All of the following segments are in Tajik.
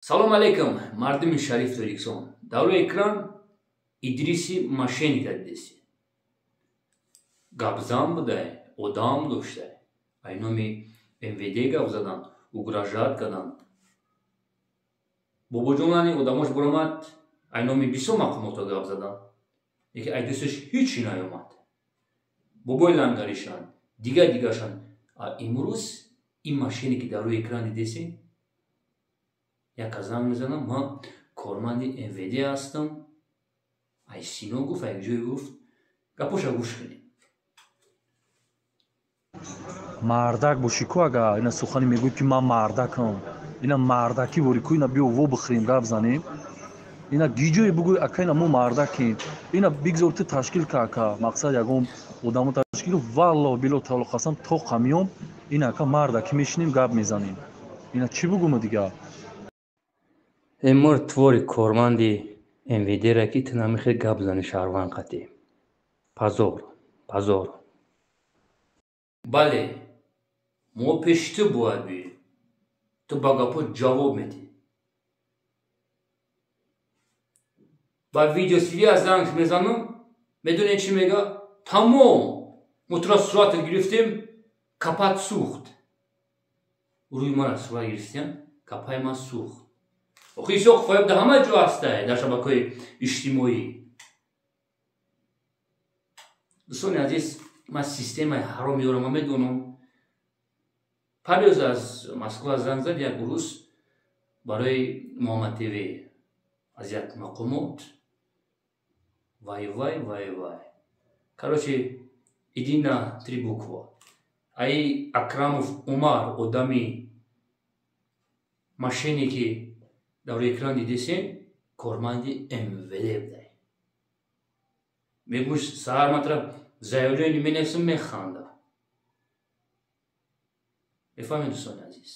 Салом алейкум, мардуми шариф Ториксон. Дар рӯи экран Идриси мошенника дидеси. Гапзан будай, одам доштай. Ай номи МВД гап задан, угрожаат кардан. Бобоҷонани одамош биромад, ай номи бисёр мақомото гап задан. Лекин ай дӯсташ ҳичи наёмад. Бобои лангаришан, дигашан. Имрӯз ин мошенники дар рӯи экран дидеси? Яка занг мезанам, ман корманди МВД ҳастам. Ай Сино гуфт, ай ҷое гуфт. Гапоша гӯш кунем. Мардак бошӣ ку агар ина сухани мегӯй ки ман мардакам. Ина мардаки вори ку ина биё во бихӯрем гап занем. Ина гиҷое бугӯй ака ина мо мардакем. Ина бигзор ту ташкил карка. Мақсад ягон одамо ташкил валло било таъалло қасам то қамиём ина ака мардаки мешинем гап мезанем. Ина чӣ бугӯм дигар? Эмор твори корманди МВД-ра ки ту намехоҳӣ гап зани шаҳрванд қатӣ. Позор. Бале, мо пеши ту бояд биёем. Ту ба гапҳо ҷавоб медиҳӣ. Ба видеосвязь занг мезанам, медонед чӣ мега? Тамом, мо туро сурат гирифтем, капат сӯхт. Рӯи мара сурат гирифтем, капаи ман сӯхт. Охи Исоқ фояб дар ҳама ҷо ҳастай, дар шабакаҳои иҷтимоӣ. дӯстони азиз, ман системаи ҳаро меёрам ва медонам. Парёз аз Москва занг зад як рӯз барои Муҳаммад ТВ аз як мақомот. Вай. Короче, идина 3 буква. Ай Акрамов Умар одами мошенники дар рӯи экран дидесен, корманди МВД будай. Мегӯш саҳар матра заявление менависам, механда. Мефаҳмед дӯстони азиз?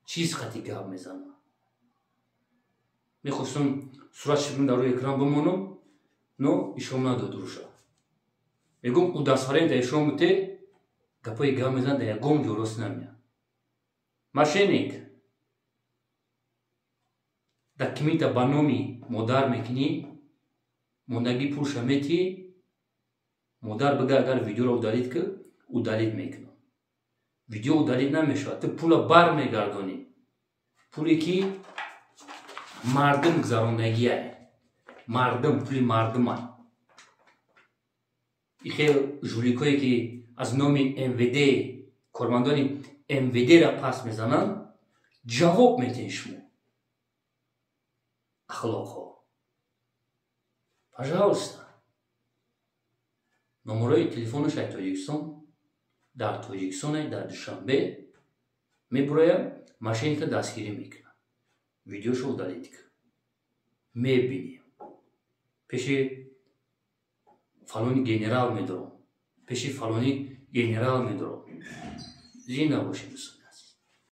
Чиз қатӣ гап мезанам. Мехостам суратши дар рӯи экран бимонам, но ишон надод рӯша. Мегӯм удастфаренда ишон бите, гапои гап мезанам, дар ягон ҷо рост намеяд. Мошенник документа ба номи модар мекунӣ, мондагӣ пулша метӣ, модар бига агар видеоро удалит кӣ, удалит мекунам. Видео удалит намешавад, ту пула бармегардонӣ. Пуле ки мардум гузарондагиае. Мардум, пули мардумай. Ихел жуликое ки аз номи МВД, кормандони МВД-ра пас мезананд, ҷавоб метиҳед шумо. Ахлоқҳо. Пожалуйста. номерои телефонашай Тоҷикистон, дар Тоҷикистон дар Душанбе мебуроям, мошенника дастгирӣ мекунам. Видеошо удалит кун. Мебинем. Пеши фалони генерал медорам. Зинда бошед.